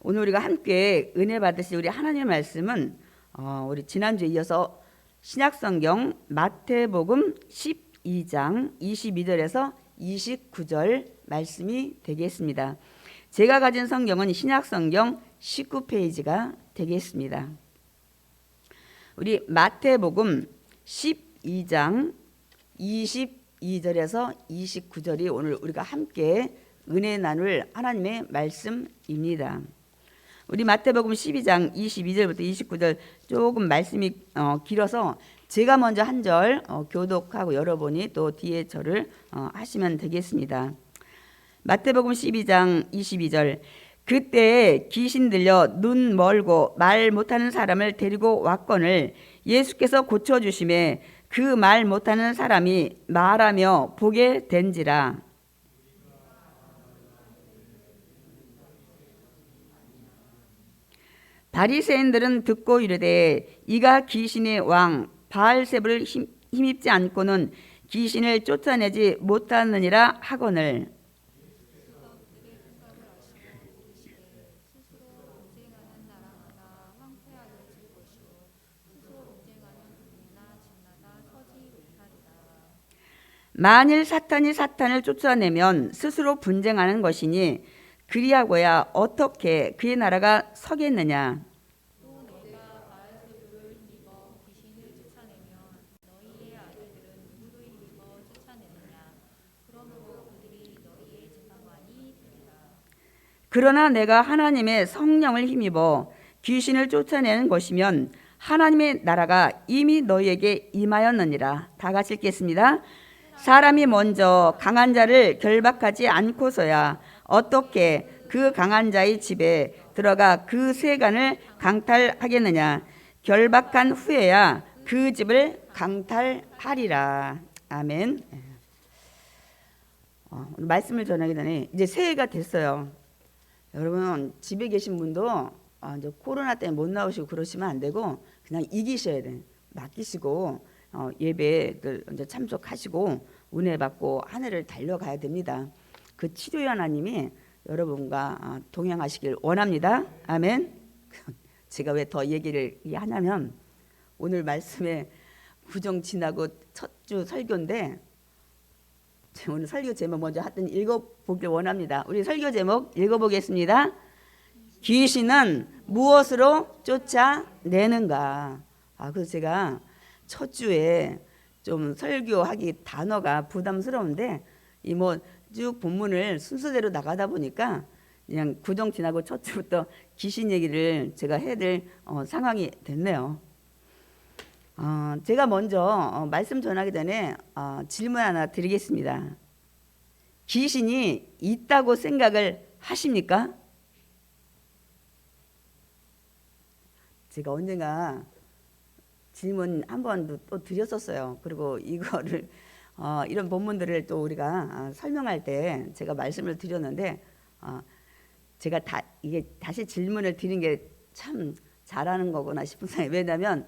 오늘 우리가 함께 은혜 받으실 우리 하나님의 말씀은 우리 지난주에 이어서 신약성경 마태복음 12장 22절에서 29절 말씀이 되겠습니다. 제가 가진 성경은 신약성경 19페이지가 되겠습니다. 우리 마태복음 12장 22절에서 29절이 오늘 우리가 함께 은혜 나눌 하나님의 말씀입니다. 우리 마태복음 12장 22절부터 29절 조금 말씀이 길어서 제가 먼저 한 절 교독하고 여러분이 또 뒤에 절을 하시면 되겠습니다. 마태복음 12장 22절 그때 귀신 들려 눈 멀고 말 못하는 사람을 데리고 왔거늘 예수께서 고쳐주심에 그 말 못하는 사람이 말하며 보게 된지라. 바리새인들은 듣고 이르되 이가 귀신의 왕 바알세불을 힘입지 않고는 귀신을 쫓아내지 못하느니라 하거늘. 만일 사탄이 사탄을 쫓아내면 스스로 분쟁하는 것이니 그리하고야 어떻게 그의 나라가 서겠느냐. 또 내가 바알세불을 힘입어 귀신을 쫓아내면 너희의 아들들은 누구를 힘입어 쫓아내느냐. 그러므로 그들이 너희의 재판관이 되리라. 그러나 내가 하나님의 성령을 힘입어 귀신을 쫓아내는 것이면 하나님의 나라가 이미 너희에게 임하였느니라. 다 같이 읽겠습니다. 사람이 먼저 강한 자를 결박하지 않고서야 어떻게 그 강한 자의 집에 들어가 그 세간을 강탈하겠느냐. 결박한 후에야 그 집을 강탈하리라. 아멘. 말씀을 전하기 전에 이제 새해가 됐어요. 여러분 집에 계신 분도 이제 코로나 때문에 못 나오시고 그러시면 안 되고 그냥 이기셔야 돼. 맡기시고 예배들 이제 참석하시고 은혜 받고 한 해를 달려가야 됩니다. 그 치료의 하나님이 여러분과 동행하시길 원합니다. 아멘. 제가 왜 더 얘기를 하냐면 오늘 말씀에 구정 지나고 첫 주 설교인데 오늘 설교 제목 먼저 하여튼 읽어보길 원합니다. 우리 설교 제목 읽어보겠습니다. 귀신은 무엇으로 쫓아내는가. 그래서 제가 첫 주에 좀 설교하기 단어가 부담스러운데 이 뭐 쭉 본문을 순서대로 나가다 보니까 그냥 구정 지나고 첫 주부터 귀신 얘기를 제가 해야 될 상황이 됐네요. 제가 먼저 말씀 전하기 전에 질문 하나 드리겠습니다. 귀신이 있다고 생각을 하십니까? 제가 언젠가 질문 한 번 또 드렸었어요. 그리고 이거를 이런 본문들을 또 우리가 설명할 때 제가 말씀을 드렸는데 제가 이게 다시 질문을 드린 게 참 잘하는 거구나 싶은 생각이. 왜냐하면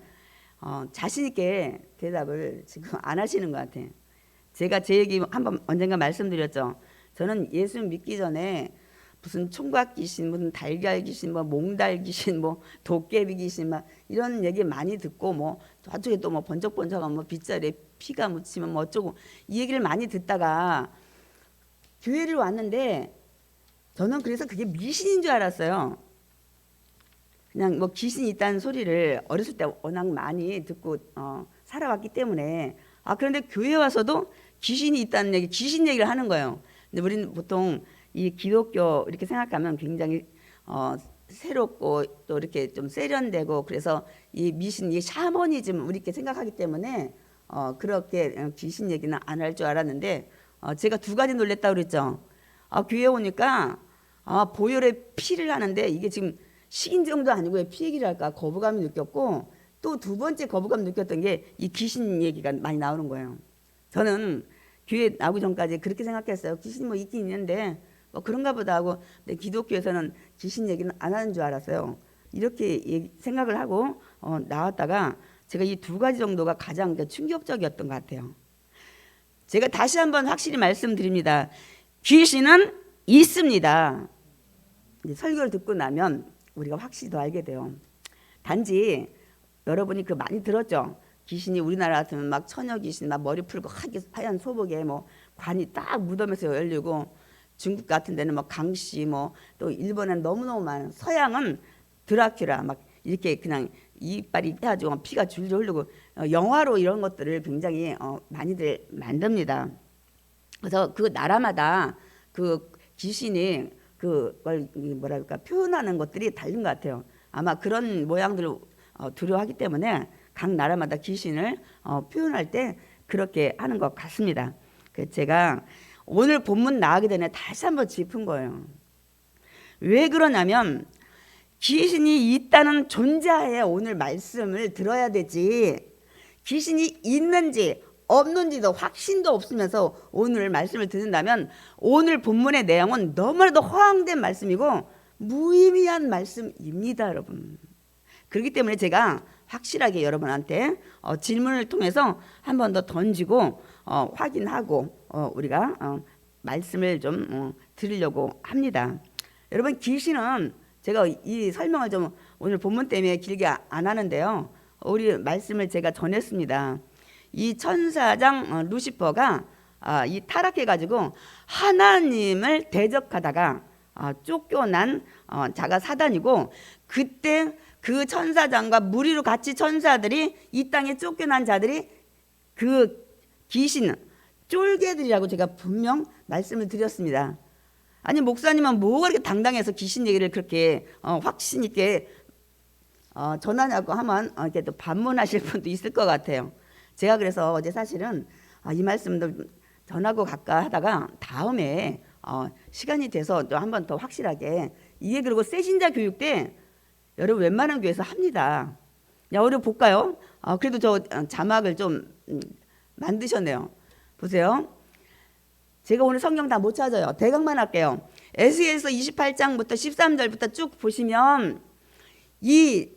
자신 있게 대답을 지금 안 하시는 것 같아요. 제가 제 얘기 한번 언젠가 말씀드렸죠. 저는 예수 믿기 전에 무슨 총각 귀신, 무슨 달걀 귀신, 뭐 몽달 귀신, 뭐 도깨비 귀신, 막 이런 얘기 많이 듣고 뭐 저쪽에 또 뭐 번쩍번쩍한 뭐 빗자루에 피가 묻히면 뭐 어쩌고 이 얘기를 많이 듣다가 교회를 왔는데 저는 그래서 그게 미신인 줄 알았어요. 그냥 뭐 귀신이 있다는 소리를 어렸을 때 워낙 많이 듣고 살아왔기 때문에 그런데 교회 와서도 귀신이 있다는 얘기, 귀신 얘기를 하는 거예요. 근데 우리는 보통 이 기독교 이렇게 생각하면 굉장히 새롭고 또 이렇게 좀 세련되고 그래서 이 미신, 이 샤머니즘 우리 이렇게 생각하기 때문에 그렇게 귀신 얘기는 안 할 줄 알았는데 제가 두 가지 놀랬다고 그랬죠. 교회 오니까 보혈의 피를 하는데 이게 지금 식인정도 아니고 왜 피 얘기를 할까 거부감이 느꼈고 또 두 번째 거부감 느꼈던 게 이 귀신 얘기가 많이 나오는 거예요. 저는 교회 나오기 전까지 그렇게 생각했어요. 귀신이 뭐 있긴 있는데 뭐 그런가 보다 하고 근데 기독교에서는 귀신 얘기는 안 하는 줄 알았어요. 이렇게 생각을 하고 나왔다가 제가 이 두 가지 정도가 가장 충격적이었던 것 같아요. 제가 다시 한번 확실히 말씀드립니다. 귀신은 있습니다. 이제 설교를 듣고 나면 우리가 확실히 더 알게 돼요. 단지 여러분이 그 많이 들었죠. 귀신이 우리나라 같으면 막 처녀 귀신 막 머리 풀고 하얀 소복에 뭐 관이 딱 무덤에서 열리고, 중국 같은 데는 뭐 강씨, 뭐 또 일본은 너무너무 많은, 서양은 드라큘라 막 이렇게 그냥 이빨이 해가지고 피가 줄줄 흐르고, 영화로 이런 것들을 굉장히 많이들 만듭니다. 그래서 그 나라마다 그 귀신이 그걸 뭐랄까 표현하는 것들이 다른 것 같아요. 아마 그런 모양들을 두려워하기 때문에 각 나라마다 귀신을 표현할 때 그렇게 하는 것 같습니다. 제가 오늘 본문 나가기 전에 다시 한번 짚은 거예요. 왜 그러냐면 귀신이 있다는 존재하에 오늘 말씀을 들어야 되지, 귀신이 있는지 없는지도 확신도 없으면서 오늘 말씀을 듣는다면 오늘 본문의 내용은 너무나도 허황된 말씀이고 무의미한 말씀입니다, 여러분. 그렇기 때문에 제가 확실하게 여러분한테 질문을 통해서 한 번 더 던지고 확인하고 우리가 말씀을 좀 드리려고 합니다. 여러분, 귀신은 제가 이 설명을 좀 오늘 본문 때문에 길게 안 하는데요, 우리 말씀을 제가 전했습니다. 이 천사장 루시퍼가 이 타락해가지고 하나님을 대적하다가 쫓겨난 자가 사단이고, 그때 그 천사장과 무리로 같이 천사들이 이 땅에 쫓겨난 자들이 그 귀신 쫄개들이라고 제가 분명 말씀을 드렸습니다. 아니, 목사님은 뭐가 그렇게 당당해서 귀신 얘기를 그렇게 확신 있게 전하냐고 하면 이렇게 또 반문하실 분도 있을 것 같아요. 제가 그래서 어제 사실은 이 말씀도 전하고 갈까 하다가 다음에 시간이 돼서 또 한 번 더 확실하게 이게, 그리고 새신자 교육 때 여러분 웬만한 교회에서 합니다. 야, 우리 볼까요? 그래도 저 자막을 좀 만드셨네요. 보세요. 제가 오늘 성경 다 못 찾아요. 대강만 할게요. 에스겔서 28장부터 13절부터 쭉 보시면 이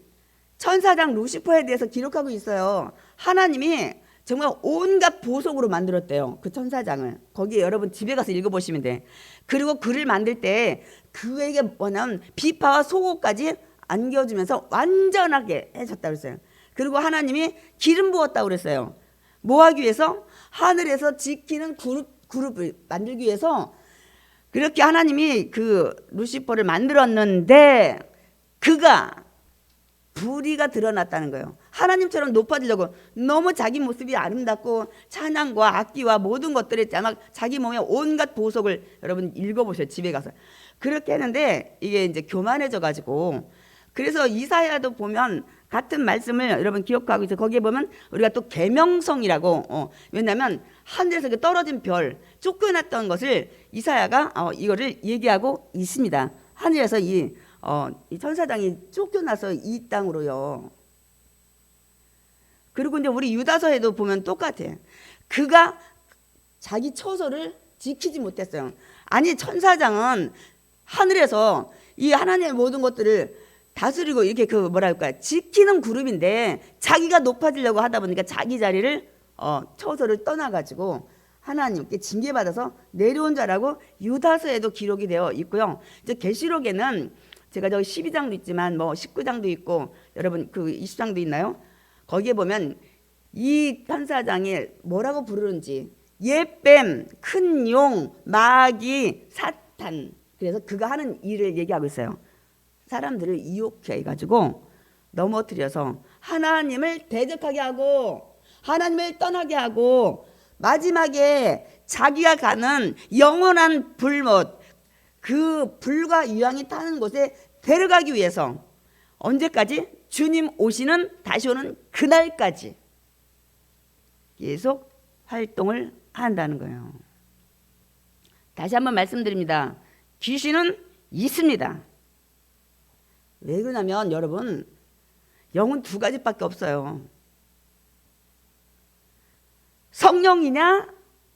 천사장 루시퍼에 대해서 기록하고 있어요. 하나님이 정말 온갖 보석으로 만들었대요, 그 천사장을. 거기에 여러분 집에 가서 읽어보시면 돼. 그리고 그를 만들 때 그에게 뭐냐면 비파와 속옷까지 안겨주면서 완전하게 해줬다고 그랬어요. 그리고 하나님이 기름 부었다고 그랬어요. 뭐 하기 위해서? 하늘에서 지키는 그룹을 만들기 위해서 그렇게 하나님이 그 루시퍼를 만들었는데, 그가 불의가 드러났다는 거예요. 하나님처럼 높아지려고 너무 자기 모습이 아름답고 찬양과 악기와 모든 것들에 막 자기 몸에 온갖 보석을, 여러분 읽어보세요, 집에 가서. 그렇게 했는데 이게 이제 교만해져 가지고, 그래서 이사야도 보면 같은 말씀을 여러분 기억하고 있어요. 거기에 보면 우리가 또 계명성이라고, 왜냐하면 하늘에서 떨어진 별, 쫓겨났던 것을 이사야가 이거를 얘기하고 있습니다. 하늘에서 이 천사장이 쫓겨나서 이 땅으로요. 그리고 이제 우리 유다서에도 보면 똑같아. 그가 자기 처소를 지키지 못했어요. 아니, 천사장은 하늘에서 이 하나님의 모든 것들을 다스리고 이렇게 그 뭐랄까 지키는 그룹인데, 자기가 높아지려고 하다 보니까 자기 자리를 처소를 떠나가지고 하나님께 징계받아서 내려온 자라고 유다서에도 기록이 되어 있고요. 이제 계시록에는 제가 저기 12장도 있지만 뭐 19장도 있고, 여러분 그 20장도 있나요? 거기에 보면 이 천사장이 뭐라고 부르는지, 옛뱀, 큰 용, 마귀, 사탄. 그래서 그가 하는 일을 얘기하고 있어요. 사람들을 이용해 가지고 넘어뜨려서 하나님을 대적하게 하고 하나님을 떠나게 하고, 마지막에 자기가 가는 영원한 불못, 그 불과 유황이 타는 곳에 데려가기 위해서 언제까지? 주님 오시는, 다시 오는 그날까지 계속 활동을 한다는 거예요. 다시 한번 말씀드립니다. 귀신은 있습니다. 왜 그러냐면 여러분, 영은 두 가지밖에 없어요. 성령이냐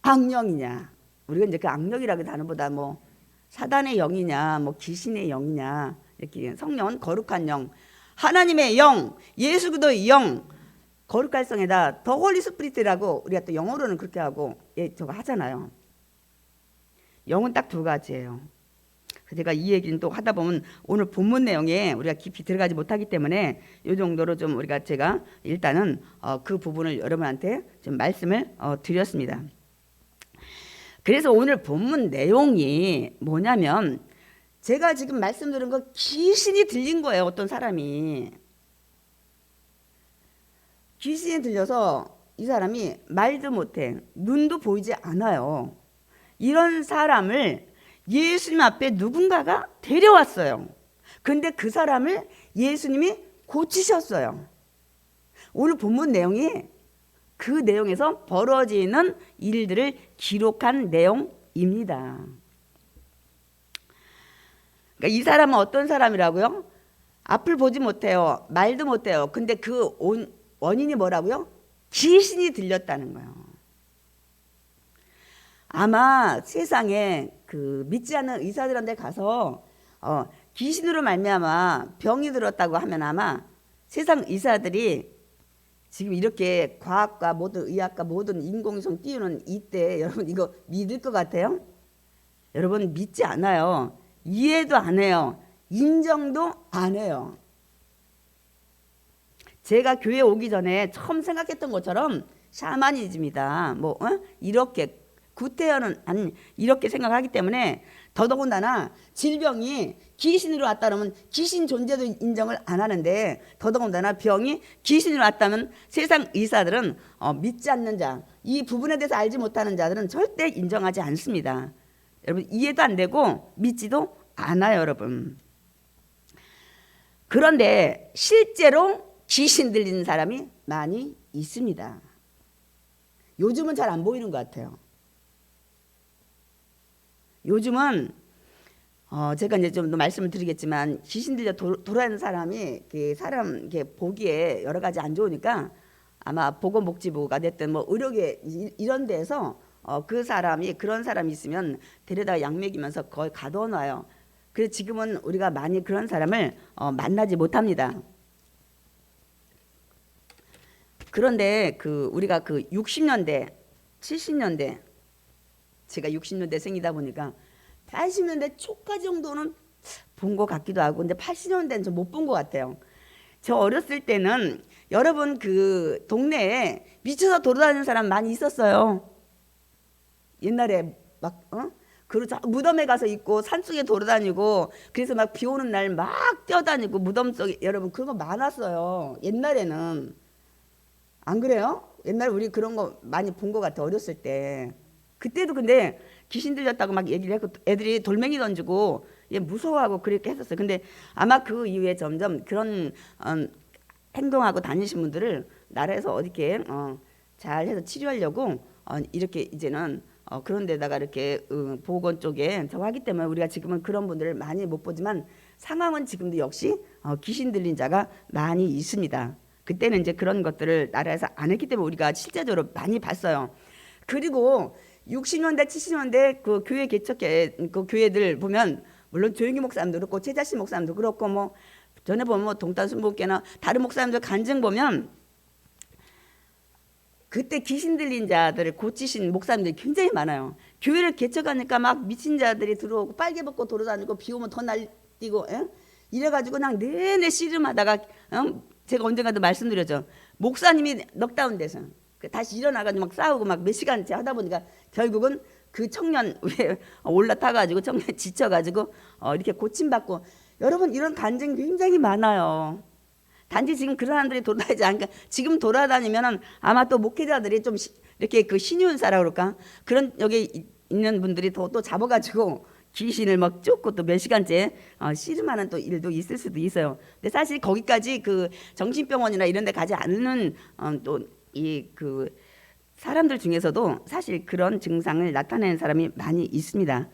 악령이냐. 우리가 이제 그 악령이라고 단어보다 뭐 사단의 영이냐 뭐 귀신의 영이냐, 이렇게. 성령은 거룩한 영, 하나님의 영, 예수 그리스도의 영, 거룩할성에다 더 홀리 스피릿이라고 우리가 또 영어로는 그렇게 하고 저거 하잖아요. 영은 딱 두 가지예요. 제가 이 얘기는 또 하다 보면 오늘 본문 내용에 우리가 깊이 들어가지 못하기 때문에 이 정도로 좀 우리가 제가 일단은 그 부분을 여러분한테 좀 말씀을 드렸습니다. 그래서 오늘 본문 내용이 뭐냐면 제가 지금 말씀드린 거 귀신이 들린 거예요. 어떤 사람이 귀신이 들려서 이 사람이 말도 못해, 눈도 보이지 않아요. 이런 사람을 예수님 앞에 누군가가 데려왔어요. 근데 그 사람을 예수님이 고치셨어요. 오늘 본문 내용이 그 내용에서 벌어지는 일들을 기록한 내용입니다. 그러니까 이 사람은 어떤 사람이라고요? 앞을 보지 못해요. 말도 못해요. 근데 그 원인이 뭐라고요? 귀신이 들렸다는 거예요. 아마 세상에 그 믿지 않는 의사들한테 가서 귀신으로 말미암아 병이 들었다고 하면 아마 세상 의사들이 지금 이렇게 과학과 모든 의학과 모든 인공위성 띄우는 이때 여러분 이거 믿을 것 같아요? 여러분 믿지 않아요. 이해도 안 해요. 인정도 안 해요. 제가 교회 오기 전에 처음 생각했던 것처럼 샤머니즘이다. 이렇게 구태여는 아니 이렇게 생각하기 때문에 더더군다나 질병이 귀신으로 왔다 그러면 귀신 존재도 인정을 안 하는데 더더군다나 병이 귀신으로 왔다면 세상 의사들은 믿지 않는 자, 이 부분에 대해서 알지 못하는 자들은 절대 인정하지 않습니다. 여러분 이해도 안 되고 믿지도 않아요, 여러분. 그런데 실제로 귀신 들리는 사람이 많이 있습니다. 요즘은 잘 안 보이는 것 같아요. 요즘은 제가 이제 좀 더 말씀을 드리겠지만 귀신 들려 돌아다니는 사람이 사람 이렇게 보기에 여러 가지 안 좋으니까 아마 보건복지부가 됐든 의료계 이런 데서 그 사람이 그런 사람이 있으면 데려다 약 먹이면서 거의 가둬놔요. 그래서 지금은 우리가 많이 그런 사람을 만나지 못합니다. 그런데 우리가 60년대, 70년대 제가 60년대 생이다 보니까 80년대 초까지 정도는 본 것 같기도 하고 근데 80년대는 좀 못 본 것 같아요. 저 어렸을 때는 여러분 그 동네에 미쳐서 돌아다니는 사람 많이 있었어요. 옛날에 그리고 무덤에 가서 있고 산속에 돌아다니고 그래서 막 비 오는 날 막 뛰어다니고 무덤 속에 여러분 그런 거 많았어요. 옛날에는 안 그래요? 옛날에 우리 그런 거 많이 본 것 같아 어렸을 때. 그때도 근데 귀신 들렸다고 막 얘기를 했고 애들이 돌멩이 던지고 무서워하고 그렇게 했었어요. 근데 아마 그 이후에 점점 그런 행동하고 다니신 분들을 나라에서 어떻게 잘 해서 치료하려고 이렇게 이제는 그런 데다가 이렇게 보건 쪽에 저 하기 때문에 우리가 지금은 그런 분들을 많이 못 보지만 상황은 지금도 역시 귀신 들린 자가 많이 있습니다. 그때는 이제 그런 것들을 나라에서 안 했기 때문에 우리가 실제적으로 많이 봤어요. 그리고 60년대, 70년대 그 교회 개척회 그 교회들 보면 물론 조영기 목사님도 그렇고 최자신 목사님도 그렇고 전에 보면 동탄순복교나 다른 목사님들 간증 보면 그때 귀신 들린 자들을 고치신 목사님들이 굉장히 많아요. 교회를 개척하니까 막 미친 자들이 들어오고 빨개 벗고 돌아다니고 비 오면 더 날뛰고 이래가지고 그냥 내내 씨름하다가 제가 언젠가도 말씀드렸죠. 목사님이 넉다운돼서 다시 일어나가지고 막 싸우고 막 몇 시간째 하다 보니까 결국은 그 청년 위에 올라타가지고 청년 지쳐가지고 이렇게 고침받고 여러분 이런 간증이 굉장히 많아요. 단지 지금 그런 사람들이 돌아다니지 않으니까 지금 돌아다니면은 아마 또 목회자들이 좀 이렇게 그 신유은사라 그럴까 그런 여기 있는 분들이 또 잡아가지고 귀신을 막 쫓고 또 몇 시간째 씨름하는 또 일도 있을 수도 있어요. 근데 사실 거기까지 그 정신병원이나 이런 데 가지 않는 또 이 그 사람들 중에서도 사실 그런 증상을 나타내는 사람이 많이 있습니다.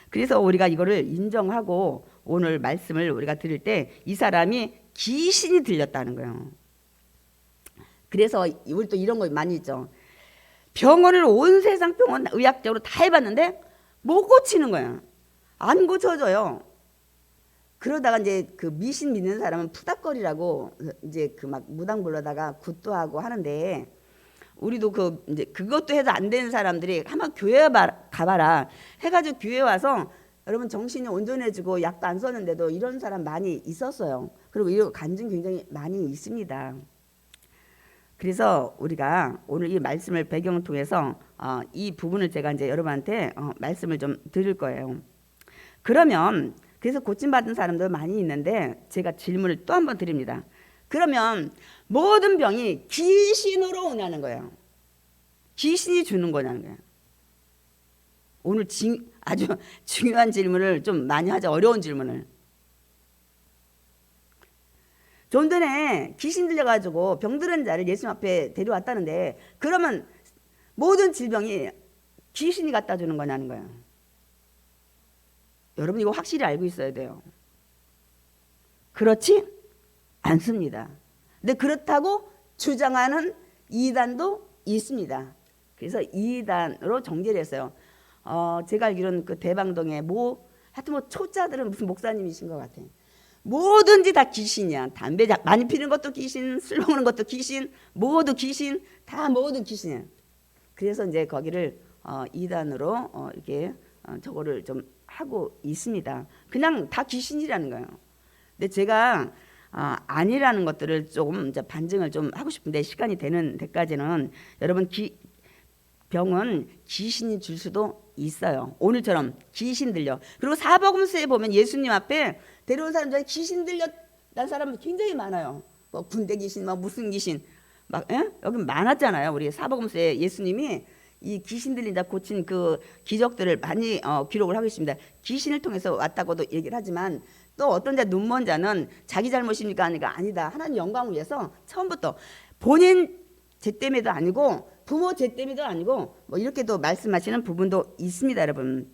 그래서 우리가 이거를 인정하고 오늘 말씀을 우리가 들을 때 이 사람이 귀신이 들렸다는 거예요. 그래서 우리 또 이런 거 많이 있죠. 병원을 온 세상 병원 의학적으로 다 해봤는데 못 고치는 거야. 안 고쳐져요. 그러다가 이제 그 미신 믿는 사람은 푸닥거리라고 이제 그 막 무당 불러다가 굿도 하고 하는데 우리도 이제 그것도 해도 안 되는 사람들이 한번 교회 가봐라 해가지고 교회 와서 여러분 정신이 온전해지고 약도 안 썼는데도 이런 사람 많이 있었어요. 그리고 이 간증 굉장히 많이 있습니다. 그래서 우리가 오늘 이 말씀을 배경을 통해서 이 부분을 제가 이제 여러분한테 말씀을 좀 드릴 거예요. 그러면 그래서 고침받은 사람들 많이 있는데 제가 질문을 또 한 번 드립니다. 그러면 모든 병이 귀신으로 오냐는 거예요. 귀신이 주는 거냐는 거예요. 오늘 아주 중요한 질문을 좀 많이 하자. 어려운 질문을. 좀 전에 귀신 들려가지고 병들은 자를 예수님 앞에 데려왔다는데 그러면 모든 질병이 귀신이 갖다 주는 거냐는 거예요. 여러분 이거 확실히 알고 있어야 돼요. 그렇지 않습니다. 근데 그렇다고 주장하는 이단도 있습니다. 그래서 이단으로 정죄를 했어요. 제가 알기로는 그 대방동에 하여튼 초짜들은 무슨 목사님이신 것 같아요. 뭐든지 다 귀신이야. 담배 많이 피는 것도 귀신, 술 먹는 것도 귀신, 모두 귀신, 다 모두 귀신이야. 그래서 이제 거기를 이단으로 이렇게 저거를 좀 하고 있습니다. 그냥 다 귀신이라는 거예요. 근데 제가 아니라는 것들을 조금 이제 반증을 좀 하고 싶은데 시간이 되는 데까지는 여러분 병은 귀신이 줄 수도 있어요. 오늘처럼 귀신 들려. 그리고 사복음서에 보면 예수님 앞에 데려온 사람 중에 귀신 들렸다는 사람 굉장히 많아요. 뭐 군대 귀신, 막 무슨 귀신, 여기 많았잖아요. 우리 사복음서에 예수님이 이 귀신 들린 자 고친 그 기적들을 많이 기록을 하고 있습니다. 귀신을 통해서 왔다고도 얘기를 하지만 또 어떤 자 눈먼 자는 자기 잘못입니까? 아니다. 하나님 영광을 위해서 처음부터 본인 죄 때문에도 아니고 부모 죄 때문에도 아니고 뭐 이렇게도 말씀하시는 부분도 있습니다, 여러분.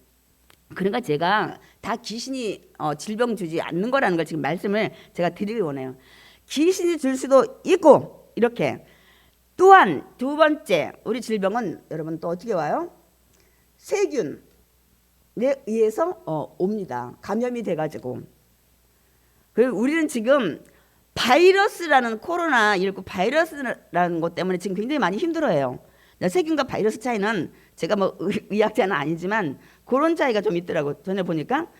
그러니까 제가 다 귀신이 질병 주지 않는 거라는 걸 지금 말씀을 제가 드리기 원해요. 귀신이 줄 수도 있고 이렇게. 또한 두 번째 우리 질병은 여러분 또 어떻게 와요? 세균에 의해서 옵니다. 감염이 돼가지고. 그리고 우리는 지금 바이러스라는 코로나19 바이러스라는 것 때문에 지금 굉장히 많이 힘들어해요. 세균과 바이러스 차이는 제가 뭐 의학자는 아니지만 그런 차이가 좀 있더라고. 전에 보니까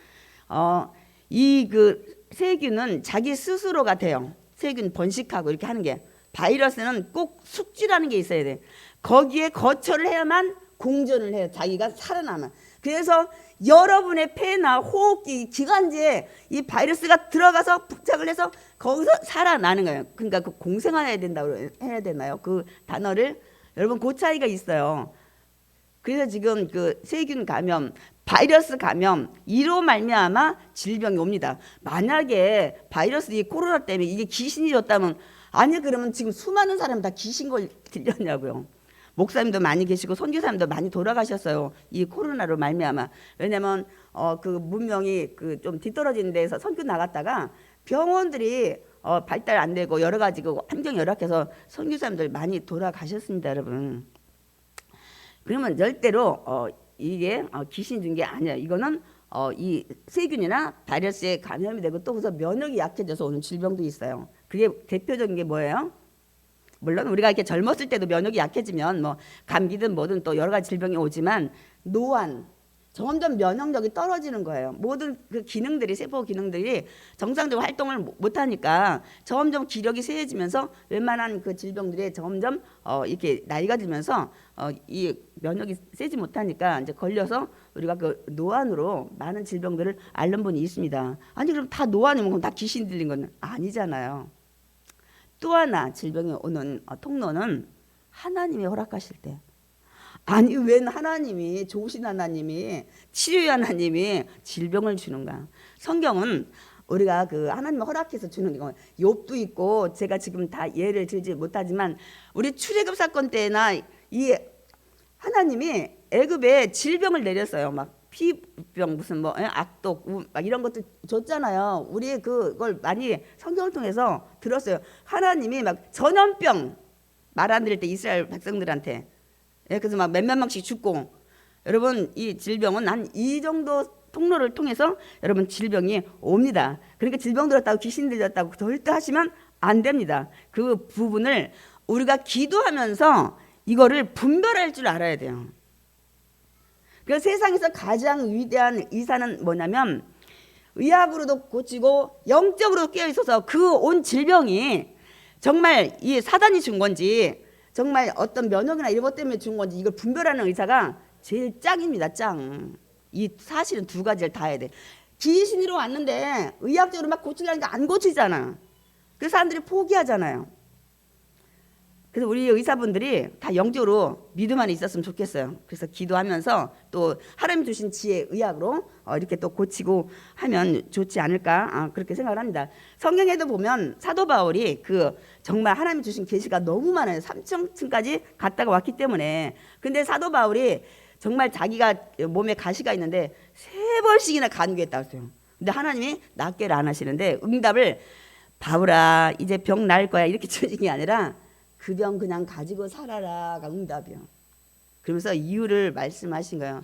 이 그 세균은 자기 스스로가 돼요. 세균 번식하고 이렇게 하는 게. 바이러스는 꼭 숙주라는 게 있어야 돼. 거기에 거처를 해야만 공존을 해요. 자기가 살아남아. 그래서 여러분의 폐나 호흡기 기관지에 이 바이러스가 들어가서 부착을 해서 거기서 살아나는 거예요. 그러니까 그 공생화해야 된다고 해야 되나요? 그 단어를 여러분 그 차이가 있어요. 그래서 지금 그 세균 감염, 바이러스 감염 이로 말미암아 질병이 옵니다. 만약에 바이러스 이 코로나 때문에 이게 귀신이 졌다면 아니 그러면 지금 수많은 사람 다 귀신 걸 들렸냐고요. 목사님도 많이 계시고 선교사님도 많이 돌아가셨어요. 이 코로나로 말미암아. 왜냐면 그 문명이 그 좀 뒤떨어진 데서 선교 나갔다가 병원들이 발달 안 되고 여러 가지 그 환경 열악해서 선교사님들 많이 돌아가셨습니다, 여러분. 그러면 절대로 이게 귀신 준 게 아니야. 이거는 이 세균이나 바이러스에 감염이 되고 또 그래서 면역이 약해져서 오는 질병도 있어요. 그게 대표적인 게 뭐예요? 물론 우리가 이렇게 젊었을 때도 면역이 약해지면 뭐 감기든 뭐든 또 여러 가지 질병이 오지만 노안, 점점 면역력이 떨어지는 거예요. 모든 그 기능들이 세포 기능들이 정상적으로 활동을 못 하니까 점점 기력이 쇠해지면서 웬만한 그 질병들이 점점 이렇게 나이가 들면서 이 면역이 세지 못하니까 이제 걸려서 우리가 그 노안으로 많은 질병들을 앓는 분이 있습니다. 아니 그럼 다 노안이면 그럼 다 귀신 들린 건 아니잖아요. 또 하나 질병이 오는 통로는 하나님이 허락하실 때. 아니 웬 하나님이 좋으신 하나님이 치료의 하나님이 질병을 주는가? 성경은 우리가 그 하나님 허락해서 주는 거 욥도 있고 제가 지금 다 예를 들지 못하지만 우리 출애굽 사건 때나 이 하나님이 애굽에 질병을 내렸어요. 막 피병 무슨 뭐 악독 막 이런 것도 줬잖아요. 우리 그걸 많이 성경을 통해서 들었어요. 하나님이 막 전염병 말 안 들을 때 이스라엘 백성들한테 그래서 막 몇몇 명씩 죽고 여러분 이 질병은 한 이 정도 통로를 통해서 여러분 질병이 옵니다. 그러니까 질병 들었다고 귀신 들렸다고 절대 하시면 안 됩니다. 그 부분을 우리가 기도하면서 이거를 분별할 줄 알아야 돼요. 그 세상에서 가장 위대한 의사는 뭐냐면 의학으로도 고치고 영적으로도 깨어 있어서 그 온 질병이 정말 이 사단이 준 건지 정말 어떤 면역이나 이런 것 때문에 준 건지 이걸 분별하는 의사가 제일 짱입니다. 짱. 이 사실은 두 가지를 다 해야 돼. 귀신으로 왔는데 의학적으로 막 고치려니까 안 고치잖아. 그래서 사람들이 포기하잖아요. 그래서 우리 의사분들이 다 영적으로 믿음 안에 있었으면 좋겠어요. 그래서 기도하면서 또 하나님 주신 지혜 의학으로 이렇게 또 고치고 하면 좋지 않을까 그렇게 생각을 합니다. 성경에도 보면 사도 바울이 그 정말 하나님 주신 계시가 너무 많아요. 3층까지 갔다가 왔기 때문에. 근데 사도 바울이 정말 자기가 몸에 가시가 있는데 3번씩이나 간구했다고 했어요. 근데 하나님이 낫게를 안 하시는데 응답을 바울아 이제 병 나을 거야 이렇게 주신 게 아니라 그 병 그냥 가지고 살아라가 응답이요. 그러면서 이유를 말씀하신 거예요.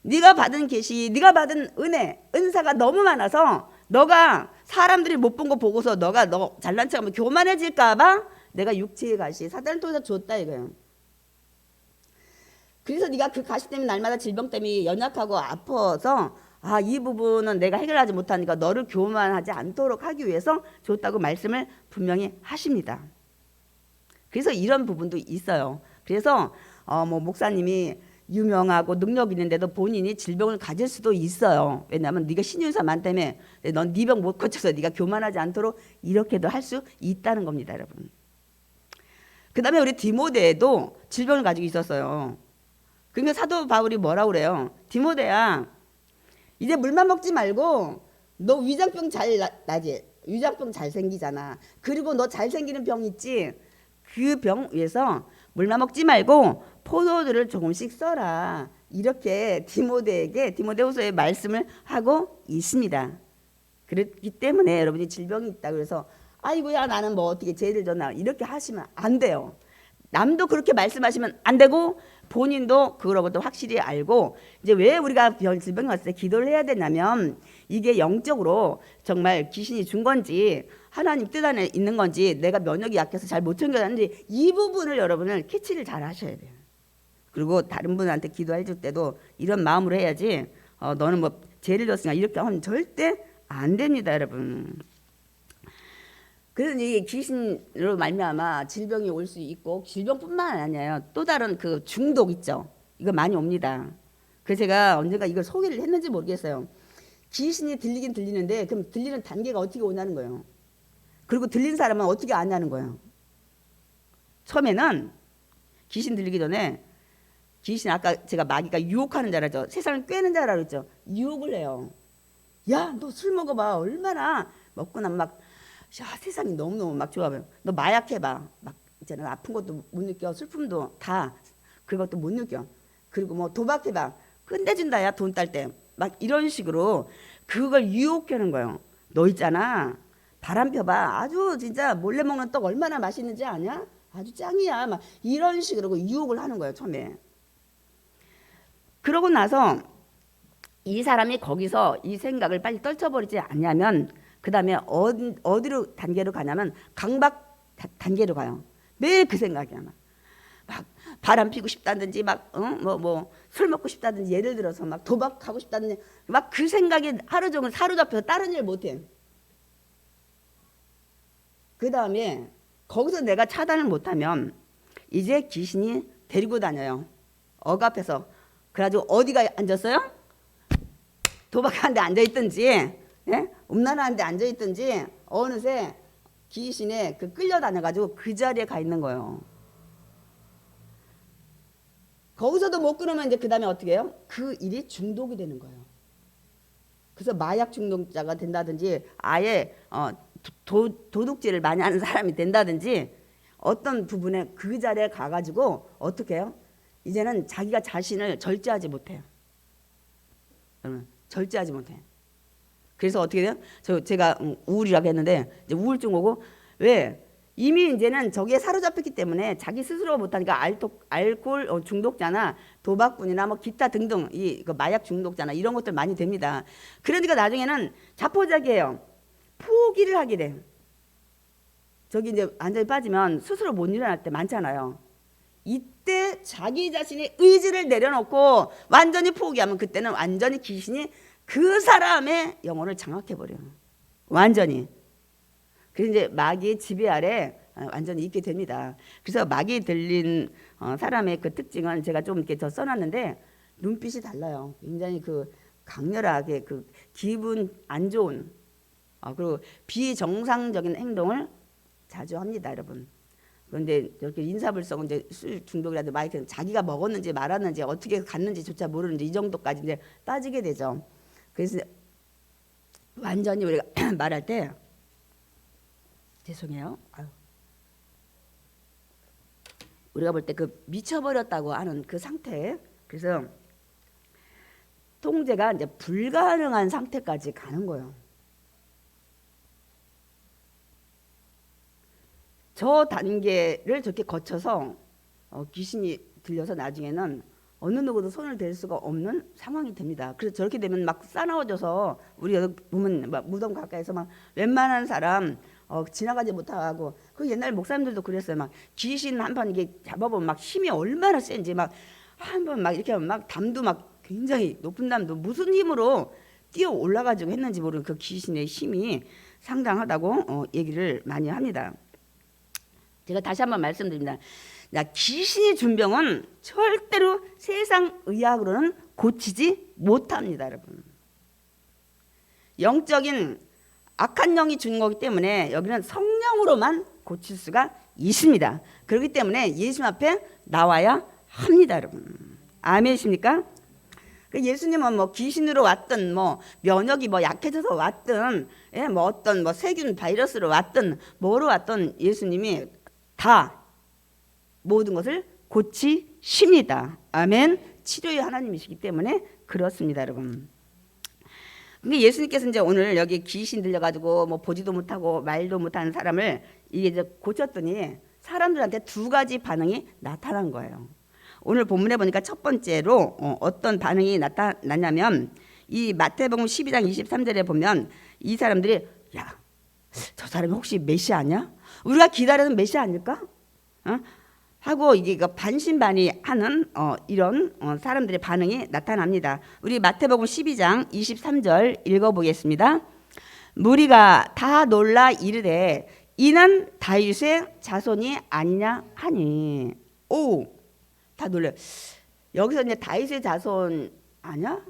네가 받은 계시, 네가 받은 은혜, 은사가 너무 많아서 너가 사람들이 못 본 거 보고서 너 잘난 척하면 교만해질까 봐 내가 육체의 가시 사단을 통해서 줬다 이거예요. 그래서 네가 그 가시 때문에 날마다 질병 때문에 연약하고 아파서 이 부분은 내가 해결하지 못하니까 너를 교만하지 않도록 하기 위해서 줬다고 말씀을 분명히 하십니다. 그래서 이런 부분도 있어요. 그래서 뭐 목사님이 유명하고 능력 있는데도 본인이 질병을 가질 수도 있어요. 왜냐하면 네가 신유사만 때문에 넌 네 병 못 고쳐서 네가 교만하지 않도록 이렇게도 할 수 있다는 겁니다, 여러분. 그 다음에 우리 디모데도 질병을 가지고 있었어요. 그러니까 사도 바울이 뭐라고 그래요? 디모데야, 이제 물만 먹지 말고 너 위장병 잘 나지? 위장병 잘 생기잖아. 그리고 너 잘 생기는 병 있지? 그 병 위해서 물만 먹지 말고 포도주를 조금씩 써라. 이렇게 디모데후서에 말씀을 하고 있습니다. 그렇기 때문에 여러분이 질병이 있다 그래서 아이고야 나는 뭐 어떻게 죄를 졌나 이렇게 하시면 안 돼요. 남도 그렇게 말씀하시면 안 되고 본인도 그런 것도 확실히 알고 이제 왜 우리가 질병이 왔을 때 기도를 해야 되냐면 이게 영적으로 정말 귀신이 준 건지 하나님 뜻 안에 있는 건지 내가 면역이 약해서 잘 못 챙겨놨는지 이 부분을 여러분은 캐치를 잘 하셔야 돼요. 그리고 다른 분한테 기도해 줄 때도 이런 마음으로 해야지 너는 뭐 죄를 졌으니까 이렇게 하면 절대 안 됩니다, 여러분. 그래서 이 귀신으로 말미암아 질병이 올 수 있고 질병뿐만 아니에요. 또 다른 그 중독 있죠. 이거 많이 옵니다. 그래서 제가 언젠가 이걸 소개를 했는지 모르겠어요. 귀신이 들리긴 들리는데 그럼 들리는 단계가 어떻게 오냐는 거예요. 그리고 들린 사람은 어떻게 아냐는 거예요. 처음에는 귀신 들리기 전에 귀신 아까 제가 마귀가 유혹하는 자라죠. 세상을 꿰는 자라 그랬죠. 유혹을 해요. 야, 너 술 먹어봐. 얼마나 먹고 나면 막 세상이 너무너무 막 좋아요. 너 마약 해봐. 막 있잖아. 아픈 것도 못 느껴. 슬픔도 다 그것도 못 느껴. 그리고 뭐 도박해봐. 끝내준다 야 돈 딸 때. 막 이런 식으로 그걸 유혹하는 거예요. 너 있잖아. 바람 펴봐. 아주 진짜 몰래 먹는 떡 얼마나 맛있는지 아냐? 아주 짱이야. 막 이런 식으로 유혹을 하는 거예요. 처음에. 그러고 나서 이 사람이 거기서 이 생각을 빨리 떨쳐버리지 않냐면 그 다음에 어디로 단계로 가냐면 강박 단계로 가요. 매일 그 생각이야. 막 바람 피고 싶다든지 막 술 먹고 싶다든지 예를 들어서 막 도박하고 싶다든지 막 그 생각에 하루 종일 사로잡혀서 다른 일 못해. 그 다음에 거기서 내가 차단을 못하면 이제 귀신이 데리고 다녀요. 억압해서. 그래가지고 어디가 앉았어요? 도박하는 데 앉아있든지 예? 음란하는 데 앉아있든지 어느새 귀신에 끌려다녀가지고 그 자리에 가 있는 거예요. 거기서도 못 끊으면 이제 그 다음에 어떻게 해요? 그 일이 중독이 되는 거예요. 그래서 마약 중독자가 된다든지 아예 도둑질을 많이 하는 사람이 된다든지 어떤 부분에 그 자리에 가가지고 어떻게 해요? 이제는 자기가 자신을 절제하지 못해요. 절제하지 못해. 그래서 어떻게 돼요? 제가 우울이라고 했는데 이제 우울증 오고 왜? 이미 이제는 저기에 사로잡혔기 때문에 자기 스스로 못하니까 알코올 중독자나 도박꾼이나 뭐 기타 등등 그 마약 중독자나 이런 것들 많이 됩니다. 그러니까 나중에는 자포자기해요. 포기를 하게 돼. 저기 이제 완전히 빠지면 스스로 못 일어날 때 많잖아요. 이때 그런데 자기 자신의 의지를 내려놓고 완전히 포기하면 그때는 완전히 귀신이 그 사람의 영혼을 장악해버려요. 완전히. 그래서 이제 마귀의 지배 아래 완전히 있게 됩니다. 그래서 마귀 들린 사람의 그 특징은 제가 좀 이렇게 더 써놨는데 눈빛이 달라요. 굉장히 그 강렬하게 그 기분 안 좋은 그리고 비정상적인 행동을 자주 합니다, 여러분. 그런데 이렇게 인사불성은 이제 술 중독이라도 마이크는 자기가 먹었는지 말았는지 어떻게 갔는지조차 모르는지 이 정도까지 이제 빠지게 되죠. 그래서 완전히 우리가 말할 때 죄송해요. 우리가 볼 때 그 미쳐버렸다고 하는 그 상태, 그래서 통제가 이제 불가능한 상태까지 가는 거예요. 저 단계를 저렇게 거쳐서 귀신이 들려서 나중에는 어느 누구도 손을 댈 수가 없는 상황이 됩니다. 그래서 저렇게 되면 막 싸나워져서 우리 여기 보면 막 무덤 가까이서 막 웬만한 사람 지나가지 못하고 그 옛날 목사님들도 그랬어요. 막 귀신 한 번 이게 잡아보면 막 힘이 얼마나 센지 막 한 번 막 이렇게 하면 막 담도 막 굉장히 높은 담도 무슨 힘으로 뛰어 올라가지고 했는지 모르는 그 귀신의 힘이 상당하다고 얘기를 많이 합니다. 제가 다시 한번 말씀드립니다. 귀신이 준 병은 절대로 세상 의학으로는 고치지 못합니다, 여러분. 영적인 악한 영이 준 거기 때문에 여기는 성령으로만 고칠 수가 있습니다. 그렇기 때문에 예수님 앞에 나와야 합니다, 여러분. 아멘이십니까? 예수님은 뭐 귀신으로 왔든 뭐 면역이 뭐 약해져서 왔든 뭐 어떤 뭐 세균 바이러스로 왔든 뭐로 왔든 예수님이 다 모든 것을 고치십니다. 아멘. 치료의 하나님이시기 때문에 그렇습니다, 여러분. 근데 예수님께서 이제 오늘 여기 귀신 들려가지고 뭐 보지도 못하고 말도 못하는 사람을 이게 이제 고쳤더니 사람들한테 두 가지 반응이 나타난 거예요. 오늘 본문에 보니까 첫 번째로 어떤 반응이 나타나냐면 이 마태복음 12장 23절에 보면 이 사람들이 야, 저 사람이 혹시 메시아냐? 우리가 기다리는 메시아 아닐까? 하고 이게 반신반의하는 이런 사람들의 반응이 나타납니다. 우리 마태복음 12장 23절 읽어보겠습니다. 무리가 다 놀라 이르되 이는 다윗의 자손이 아니냐 하니. 오, 다 놀래. 여기서 이제 다윗의 자손 아니야?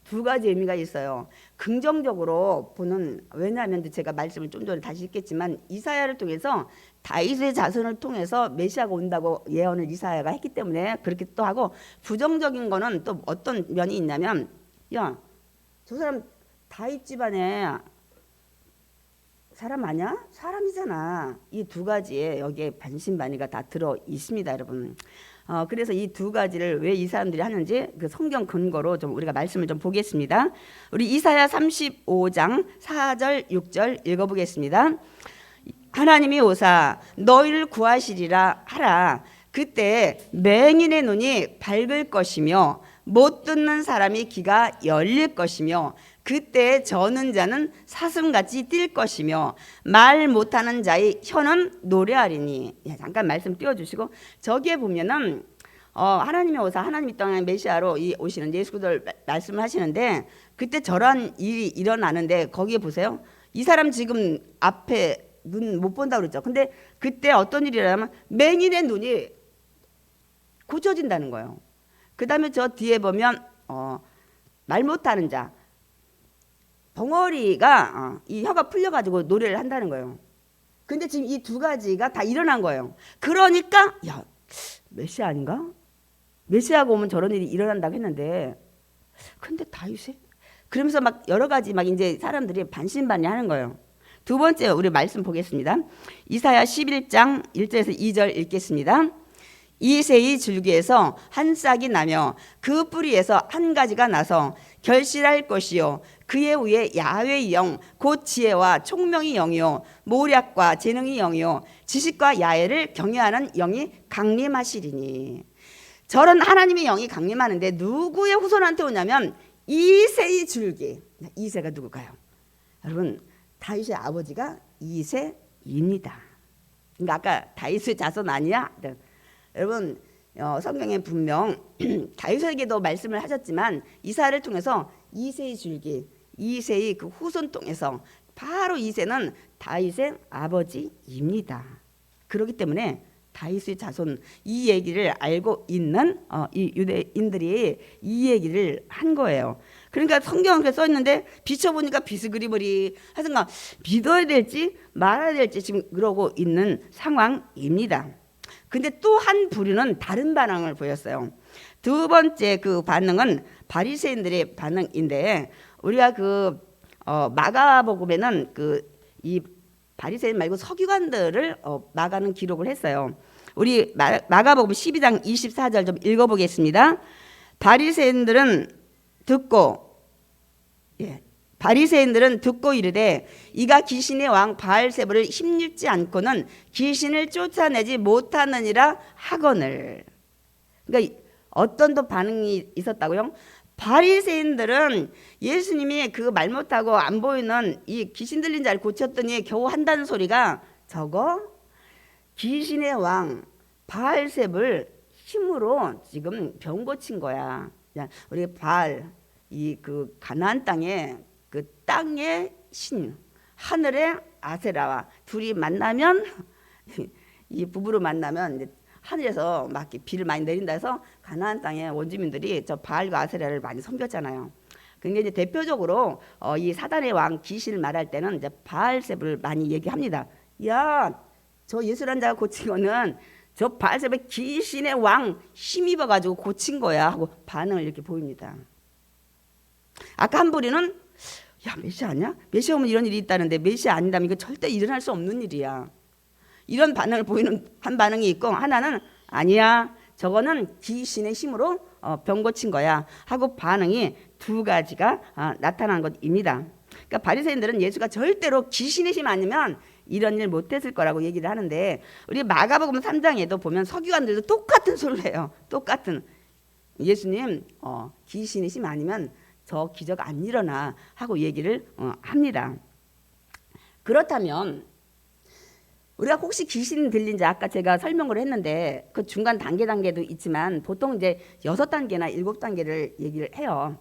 두 가지 의미가 있어요. 긍정적으로 보는, 왜냐하면 제가 말씀을 좀 전에 다시 읽겠지만 이사야를 통해서 다윗의 자손을 통해서 메시아가 온다고 예언을 이사야가 했기 때문에 그렇게 또 하고, 부정적인 거는 또 어떤 면이 있냐면 야, 저 사람 다윗 집안에 사람 아니야? 사람이잖아. 이 두 가지에 여기에 반신반의가 다 들어 있습니다, 여러분. 그래서 이 두 가지를 왜 이 사람들이 하는지 그 성경 근거로 좀 우리가 말씀을 좀 보겠습니다. 우리 이사야 35장 4절 6절 읽어보겠습니다. 하나님이 오사 너희를 구하시리라 하라. 그때 맹인의 눈이 밝을 것이며 못 듣는 사람이 귀가 열릴 것이며 그때 저는 자는 사슴같이 뛸 것이며 말 못하는 자의 혀는 노래하리니. 잠깐 말씀 띄워주시고, 저기에 보면은 하나님이 오사, 하나님이 땅에 메시아로 오시는 예수 그리스도를 말씀을 하시는데 그때 저러한 일이 일어나는데 거기에 보세요. 이 사람 지금 앞에 눈 못 본다고 그랬죠. 근데 그때 어떤 일이 일어나면 맹인의 눈이 고쳐진다는 거예요. 그 다음에 저 뒤에 보면 말 못하는 자, 벙어리가 이 혀가 풀려가지고 노래를 한다는 거예요. 근데 지금 이 두 가지가 다 일어난 거예요. 그러니까 야, 메시아 아닌가? 메시아가 오면 저런 일이 일어난다고 했는데 근데 다윗이? 그러면서 막 여러 가지 막 이제 사람들이 반신반의하는 거예요. 두 번째 우리 말씀 보겠습니다. 이사야 11장 1절에서 2절 읽겠습니다. 이새의 줄기에서 한 싹이 나며 그 뿌리에서 한 가지가 나서 결실할 것이요 그의 위에 야훼의 영 곧 지혜와 총명의 영이요 모략과 재능의 영이요 지식과 야훼를 경외하는 영이 강림하시리니. 저런 하나님의 영이 강림하는데 누구의 후손한테 오냐면 이새의 줄기. 이새가 누굴까요? 여러분, 다윗의 아버지가 이새입니다. 그러니까 아까 다윗의 자손 아니야? 여러분, 성경에 분명 다윗에게도 말씀을 하셨지만 이사야를 통해서 이새의 줄기, 이새의 그 후손통에서 바로 이새는 다윗의 아버지입니다. 그렇기 때문에 다윗의 자손 이 얘기를 알고 있는 이 유대인들이 이 얘기를 한 거예요. 그러니까 성경에 써 있는데 비춰보니까 비스그리머리 하여튼간 믿어야 될지 말아야 될지 지금 그러고 있는 상황입니다. 근데 또 한 부류는 다른 반응을 보였어요. 두 번째 그 반응은 바리새인들의 반응인데 우리가 그 마가복음에는 그 이 바리새인 말고 서기관들을 마가는 기록을 했어요. 우리 마가복음 12장 24절 좀 읽어보겠습니다. 바리새인들은 듣고 이르되 이가 귀신의 왕 바알세불을 힘입지 않고는 귀신을 쫓아내지 못하느니라 하거늘. 그러니까 어떤 또 반응이 있었다고요? 바리새인들은 예수님이 그 말 못하고 안 보이는 이 귀신 들린 자를 고쳤더니 겨우 한다는 소리가 저거 귀신의 왕 바알세불 힘으로 지금 병 고친 거야. 우리 바알 이 그 가나안 땅에 그 땅의 신 하늘의 아세라와 둘이 만나면 이 부부로 만나면 이제 하늘에서 막 비를 많이 내린다 해서 가나안 땅의 원주민들이 저 바알과 아세라를 많이 섬겼잖아요. 그게 이제 대표적으로 이 사단의 왕 귀신을 말할 때는 이제 바알세불을 많이 얘기합니다. 야, 저 예수란 자가 고친 거는 저 바알세불 귀신의 왕 힘입어 가지고 고친 거야 하고 반응을 이렇게 보입니다. 아까 한 부리는 야 메시아 아니야? 메시아 오면 이런 일이 있다는데 메시아 아니라면 이거 절대 일어날 수 없는 일이야. 이런 반응을 보이는 한 반응이 있고 하나는 아니야 저거는 귀신의 힘으로 병 고친 거야 하고 반응이 두 가지가 나타난 것입니다. 그러니까 바리새인들은 예수가 절대로 귀신의 힘 아니면 이런 일 못했을 거라고 얘기를 하는데 우리 마가복음 3장에도 보면 서기관들도 똑같은 소리를 해요. 똑같은 예수님 귀신의 힘 아니면 저 기적 안 일어나 하고 얘기를 합니다. 그렇다면 우리가 혹시 귀신 들린 자 아까 제가 설명을 했는데 그 중간 단계도 있지만 보통 이제 6단계나 7단계를 얘기를 해요.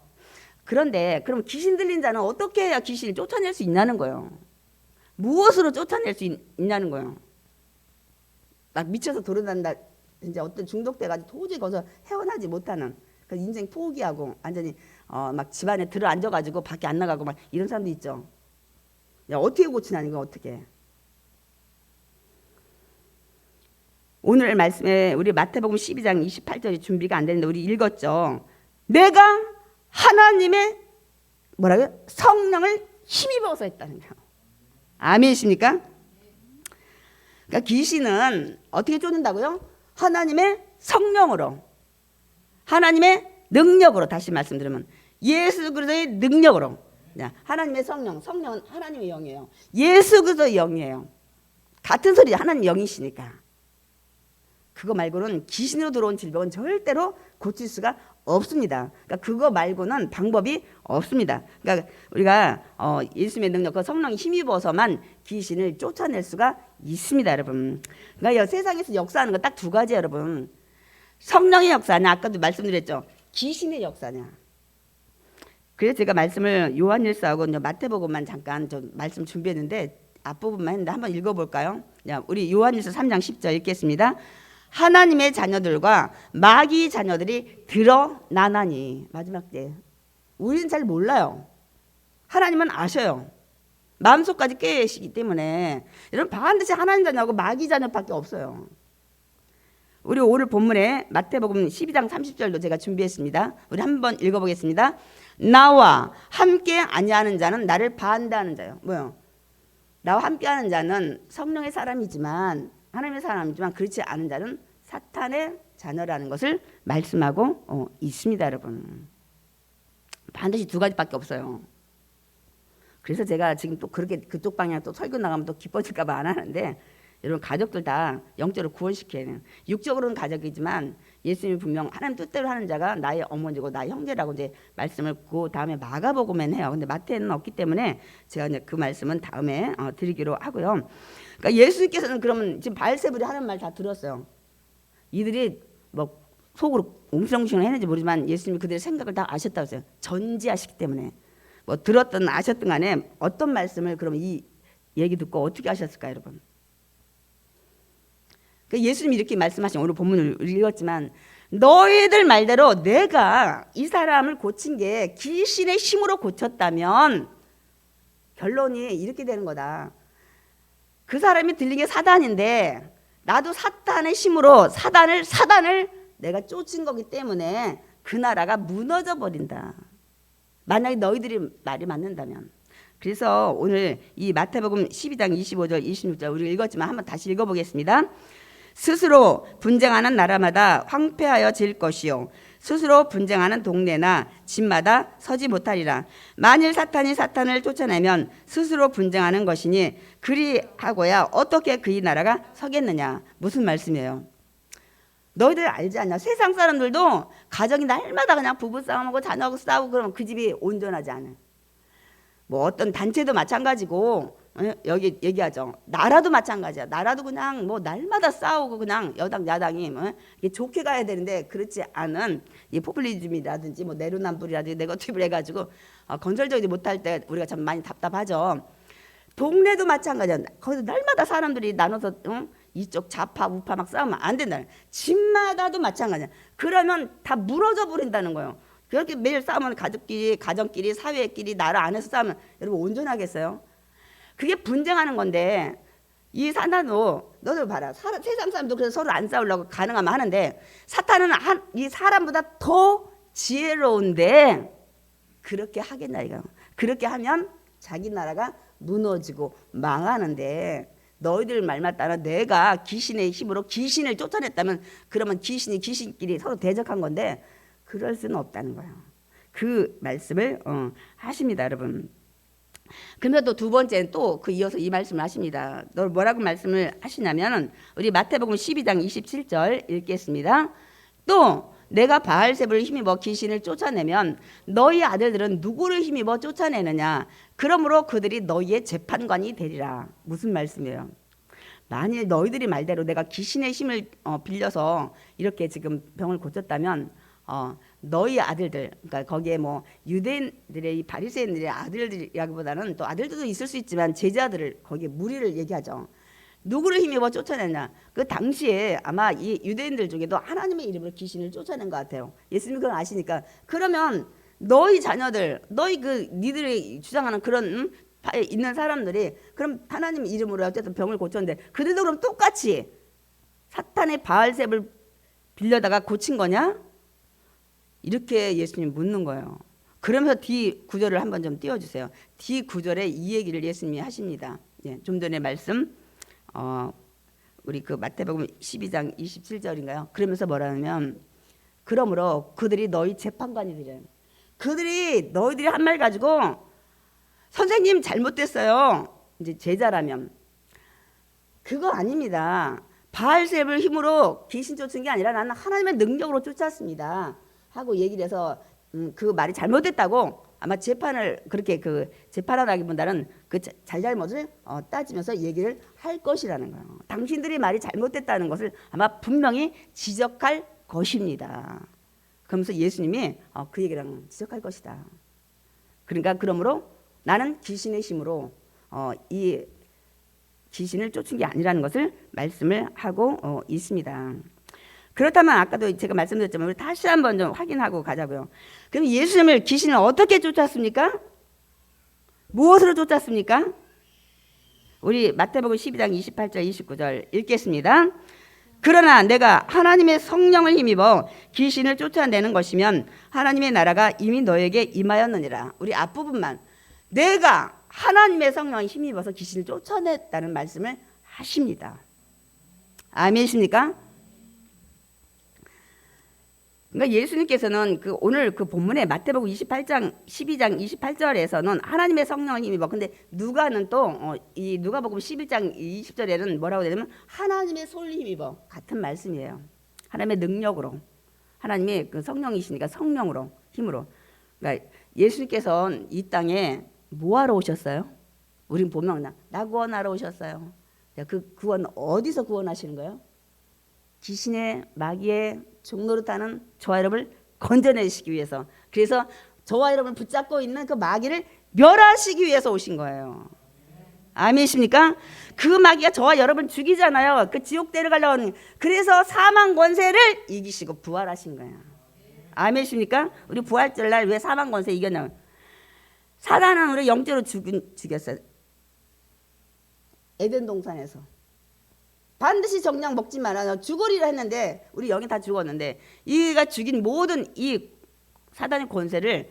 그런데 그럼 귀신 들린 자는 어떻게 해야 귀신을 쫓아낼 수 있냐는 거예요. 무엇으로 쫓아낼 수 있냐는 거예요. 막 미쳐서 돌아다닌다 이제 어떤 중독돼가지고 도저히 거기서 헤어나지 못하는 그 인생 포기하고 완전히 막 집안에 들어 앉아가지고 밖에 안 나가고 막 이런 사람도 있죠. 야 어떻게 고치냐는 거 어떻게? 오늘 말씀에 우리 마태복음 12장 28절이 준비가 안 되는데 우리 읽었죠. 내가 하나님의 뭐라고요? 성령을 힘입어서 했다는 거예요. 아멘이십니까? 그러니까 귀신은 어떻게 쫓는다고요? 하나님의 성령으로, 하나님의 능력으로. 다시 말씀드리면 예수 그리스도의 능력으로. 하나님의 성령은 하나님의 영이에요. 예수 그리스도의 영이에요. 같은 소리 하나님 영이시니까. 그거 말고는 귀신으로 들어온 질병은 절대로 고칠 수가 없습니다. 그러니까 그거 말고는 방법이 없습니다. 그러니까 우리가 예수님의 능력, 그 성령이 힘입어서만 귀신을 쫓아낼 수가 있습니다, 여러분. 그러니까 세상에서 역사하는 건 딱 두 가지예요, 여러분. 성령의 역사냐, 아까도 말씀드렸죠. 귀신의 역사냐. 그래서 제가 말씀을 요한일서하고 마태복음만 잠깐 좀 말씀 준비했는데 앞부분만 했는데 한번 읽어볼까요? 우리 요한일서 3장 10절 읽겠습니다. 하나님의 자녀들과 마귀 자녀들이 드러나나니. 마지막 때 우리는 잘 몰라요. 하나님은 아셔요. 마음속까지 깨시기 때문에 여러분 반드시 하나님 자녀하고 마귀 자녀밖에 없어요. 우리 오늘 본문에 마태복음 12장 30절도 제가 준비했습니다. 우리 한번 읽어보겠습니다. 나와 함께 아니하는 자는 나를 반대하는 자요. 뭐요? 나와 함께하는 자는 성령의 사람이지만 하나님의 사람이지만 그렇지 않은 자는 사탄의 자녀라는 것을 말씀하고 있습니다, 여러분. 반드시 두 가지밖에 없어요. 그래서 제가 지금 또 그렇게 그쪽 방향 또 설교 나가면 또 기뻐질까 봐 안 하는데 여러분 가족들 다 영적으로 구원시켜야 돼요. 육적으로는 가족이지만 예수님이 분명 하나님 뜻대로 하는 자가 나의 어머니고 나의 형제라고 이제 말씀을 그 다음에 마가복음엔 해요. 근데 마태는 없기 때문에 제가 이제 그 말씀은 다음에 드리기로 하고요. 그러니까 예수님께서는 그러면 지금 바알세불이 하는 말 다 들었어요. 이들이 뭐 속으로 웅성웅성 했는지 모르지만 예수님이 그들의 생각을 다 아셨다고 했어요. 전지하시기 때문에. 뭐 들었든 아셨든 간에 어떤 말씀을 그럼 이 얘기 듣고 어떻게 하셨을까요, 여러분? 예수님이 이렇게 말씀하신, 오늘 본문을 읽었지만 너희들 말대로 내가 이 사람을 고친 게 귀신의 힘으로 고쳤다면 결론이 이렇게 되는 거다. 그 사람이 들린 게 사단인데 나도 사탄의 힘으로 사단을 내가 쫓은 거기 때문에 그 나라가 무너져 버린다. 만약에 너희들이 말이 맞는다면. 그래서 오늘 이 마태복음 12장 25절 26절 우리 읽었지만 한번 다시 읽어보겠습니다. 스스로 분쟁하는 나라마다 황폐하여 질 것이요 스스로 분쟁하는 동네나 집마다 서지 못하리라. 만일 사탄이 사탄을 쫓아내면 스스로 분쟁하는 것이니 그리하고야 어떻게 그의 나라가 서겠느냐. 무슨 말씀이에요? 너희들 알지 않냐? 세상 사람들도 가정이 날마다 그냥 부부싸움하고 자녀하고 싸우고 그러면 그 집이 온전하지 않아. 뭐 어떤 단체도 마찬가지고 여기 얘기하죠. 나라도 마찬가지야. 나라도 그냥 뭐 날마다 싸우고 그냥 여당 야당이 이게 좋게 가야 되는데 그렇지 않은 이 포퓰리즘이라든지 뭐 내로남불이라든지 네거티브를 해가지고 건설적이지 못할 때 우리가 참 많이 답답하죠. 동네도 마찬가지야. 거기서 날마다 사람들이 나눠서 이쪽 좌파 우파 막 싸우면 안 된다. 집마다도 마찬가지야. 그러면 다 무너져 버린다는 거예요. 그렇게 매일 싸우면 가정끼리 사회끼리 나라 안에서 싸우면 여러분 온전하겠어요? 그게 분쟁하는 건데 이 사탄도 너들 봐라. 세상 사람도 그래서 서로 안 싸우려고 가능하면 하는데 사탄은 이 사람보다 더 지혜로운데 그렇게 하겠나 이거. 그렇게 하면 자기 나라가 무너지고 망하는데 너희들 말만 따라 내가 귀신의 힘으로 귀신을 쫓아냈다면 그러면 귀신이 귀신끼리 서로 대적한 건데 그럴 수는 없다는 거예요. 그 말씀을 하십니다, 여러분. 그러면 또 두 번째는 또 그 이어서 이 말씀을 하십니다. 너 뭐라고 말씀을 하시냐면 우리 마태복음 12장 27절 읽겠습니다. 또 내가 바알세불을 힘입어 귀신을 쫓아내면 너희 아들들은 누구를 힘입어 쫓아내느냐? 그러므로 그들이 너희의 재판관이 되리라. 무슨 말씀이에요? 만일 너희들이 말대로 내가 귀신의 힘을 빌려서 이렇게 지금 병을 고쳤다면 너희 아들들, 그러니까 거기에 뭐 유대인들의 이 바리새인들의 아들들이라기보다는 또 아들들도 있을 수 있지만 제자들을 거기에 무리를 얘기하죠. 누구를 힘입어 쫓아냈냐? 그 당시에 아마 이 유대인들 중에도 하나님의 이름으로 귀신을 쫓아낸 것 같아요. 예수님이 그걸 아시니까 그러면 너희 자녀들, 너희 니들이 주장하는 그런 바에 있는 사람들이 그럼 하나님 이름으로 어쨌든 병을 고쳤는데 그들도 그럼 똑같이 사탄의 바알셉을 빌려다가 고친 거냐? 이렇게 예수님 묻는 거예요. 그러면서 뒤 구절을 한번 좀 띄워주세요. 뒤 구절에 이 얘기를 예수님이 하십니다. 예, 좀 전에 말씀 우리 그 마태복음 12장 27절인가요? 그러면서 뭐라냐면 그러므로 그들이 너희 재판관이 되려. 그들이 너희들이 한 말 가지고 선생님 잘못됐어요. 이제 제자라면 그거 아닙니다. 바알세불 힘으로 귀신 쫓은 게 아니라 나는 하나님의 능력으로 쫓았습니다. 하고 얘기를 해서 그 말이 잘못됐다고 아마 재판을 그렇게 재판하기보다는 그 잘잘못을 따지면서 얘기를 할 것이라는 거예요. 당신들이 말이 잘못됐다는 것을 아마 분명히 지적할 것입니다. 그러면서 예수님이 그 얘기를 지적할 것이다. 그러니까 그러므로 나는 귀신의 힘으로 이 귀신을 쫓은 게 아니라는 것을 말씀을 하고 있습니다. 그렇다면 아까도 제가 말씀드렸지만 우리 다시 한번 좀 확인하고 가자고요. 그럼 예수님을 귀신을 어떻게 쫓았습니까? 무엇으로 쫓았습니까? 우리 마태복음 12장 28절 29절 읽겠습니다. 그러나 내가 하나님의 성령을 힘입어 귀신을 쫓아내는 것이면 하나님의 나라가 이미 너에게 임하였느니라. 우리 앞부분만 내가 하나님의 성령을 힘입어서 귀신을 쫓아냈다는 말씀을 하십니다. 아멘이십니까? 그러니까 예수님께서는 오늘 그 본문에 마태복음 12장 28절에서는 하나님의 성령을 힘입어. 근데 누가는 또 이 누가복음 11장 20절에는 뭐라고 되냐면 하나님의 손을 힘입어. 같은 말씀이에요. 하나님의 능력으로. 하나님의 그 성령이시니까 성령으로, 힘으로. 그러니까 예수님께서는 이 땅에 뭐하러 오셨어요? 우린 보면 나 구원하러 오셨어요. 그 구원 어디서 구원하시는 거예요? 귀신의 마귀의 종노릇하는 저와 여러분을 건져내시기 위해서, 그래서 저와 여러분을 붙잡고 있는 그 마귀를 멸하시기 위해서 오신 거예요. 아멘이십니까? 그 마귀가 저와 여러분을 죽이잖아요. 그 지옥 데려가려고 하는, 그래서 사망 권세를 이기시고 부활하신 거예요. 아멘이십니까? 우리 부활절 날 왜 사망 권세 이겼냐? 사단은 우리 영적으로 죽였어요. 에덴 동산에서 반드시 정령 먹지 말아요. 죽으리라 했는데 우리 영이 다 죽었는데, 이가 죽인 모든 이 사단의 권세를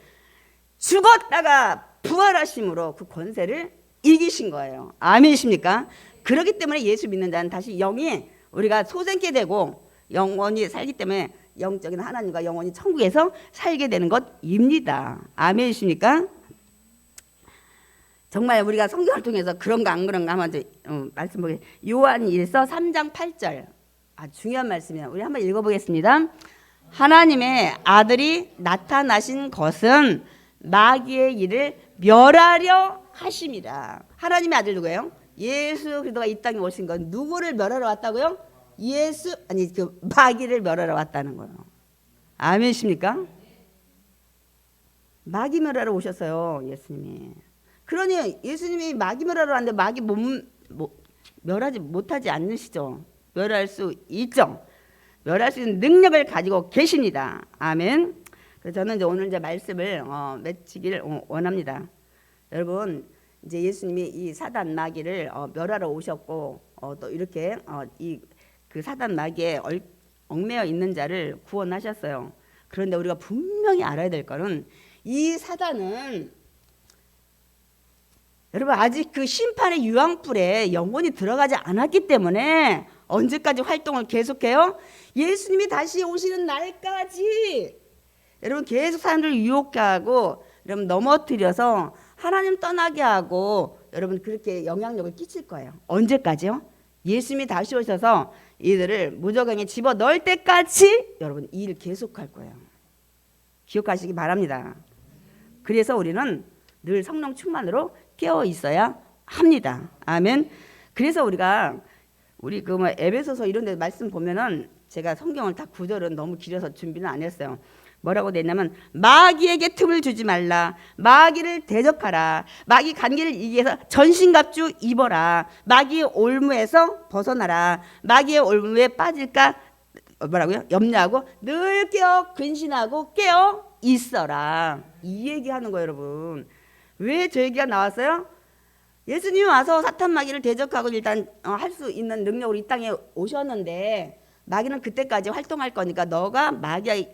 죽었다가 부활하심으로 그 권세를 이기신 거예요. 아멘이십니까? 그렇기 때문에 예수 믿는 자는 다시 영이 우리가 소생케 되고 영원히 살기 때문에 영적인 하나님과 영원히 천국에서 살게 되는 것입니다. 아멘이십니까? 정말 우리가 성경을 통해서 그런가 안 그런가 한번 말씀 보겠습니다. 요한일서 3장 8절, 중요한 말씀이에요. 우리 한번 읽어보겠습니다. 하나님의 아들이 나타나신 것은 마귀의 일을 멸하려 하심이라. 하나님의 아들 누구예요? 예수 그리스도가 이 땅에 오신 건 누구를 멸하러 왔다고요? 그 마귀를 멸하러 왔다는 거예요. 아멘이십니까? 마귀 멸하러 오셨어요, 예수님이. 그러니 예수님이 마귀 멸하러 왔는데 마귀 멸하지 못하지 않으시죠? 멸할 수 있죠. 멸할 수 있는 능력을 가지고 계십니다. 아멘. 그래서 저는 이제 오늘 이제 말씀을 맺히기를 원합니다. 여러분, 이제 예수님이 이 사단 마귀를 멸하러 오셨고 또 이렇게 그 사단 마귀에 얽매여 있는 자를 구원하셨어요. 그런데 우리가 분명히 알아야 될 거는, 이 사단은 여러분 아직 그 심판의 유황불에 영원히 들어가지 않았기 때문에 언제까지 활동을 계속해요? 예수님이 다시 오시는 날까지 여러분 계속 사람들을 유혹하고 여러분 넘어뜨려서 하나님 떠나게 하고 여러분 그렇게 영향력을 끼칠 거예요. 언제까지요? 예수님이 다시 오셔서 이들을 무저강에 집어넣을 때까지 여러분 이 일 계속할 거예요. 기억하시기 바랍니다. 그래서 우리는 늘 성령 충만으로 깨어 있어야 합니다. 아멘. 그래서 우리 에베소서 이런 데 말씀 보면은, 제가 성경을 다 구절은 너무 길어서 준비는 안 했어요. 뭐라고 돼 있냐면, 마귀에게 틈을 주지 말라, 마귀를 대적하라, 마귀 간계를 이기기 위해서 전신갑주 입어라, 마귀의 올무에서 벗어나라, 마귀의 올무에 빠질까 염려하고 늘 깨어 근신하고 깨어 있어라. 이 얘기하는 거예요, 여러분. 왜 저 얘기가 나왔어요? 예수님이 와서 사탄 마귀를 대적하고 일단 할 수 있는 능력으로 이 땅에 오셨는데, 마귀는 그때까지 활동할 거니까 너가 마귀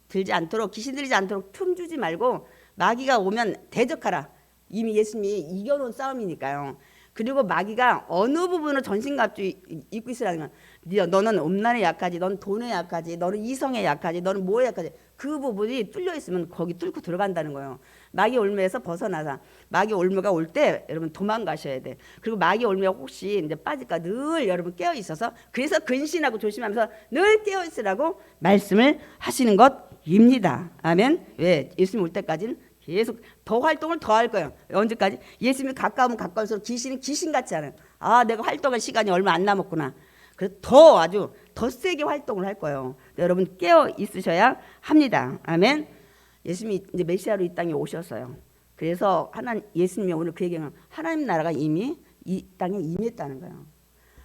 들지 않도록, 귀신 들지 않도록 틈 주지 말고 마귀가 오면 대적하라. 이미 예수님이 이겨놓은 싸움이니까요. 그리고 마귀가 어느 부분으로 전신갑주 입고 있으라는 건, 너는 음란에 약하지, 너는 돈에 약하지, 너는 이성에 약하지, 너는 뭐에 약하지, 그 부분이 뚫려 있으면 거기 뚫고 들어간다는 거예요. 마귀 올무에서 벗어나자. 마귀 올무가 올 때 여러분 도망가셔야 돼. 그리고 마귀 올무가 혹시 이제 빠질까 늘 여러분 깨어 있어서, 그래서 근신하고 조심하면서 늘 깨어 있으라고 말씀을 하시는 것입니다. 아멘. 왜? 예수님 올 때까지는 계속 더 활동을 더 할 거예요. 언제까지? 예수님이 가까우면 가까울수록 귀신은 귀신같지 않아요. 내가 활동할 시간이 얼마 안 남았구나. 그래서 아주 더 세게 활동을 할 거예요. 여러분 깨어 있으셔야 합니다. 아멘. 예수님이 이제 메시아로 이 땅에 오셨어요. 그래서 예수님이 오늘 그 얘기는 하나님 나라가 이미 이 땅에 임했다는 거예요.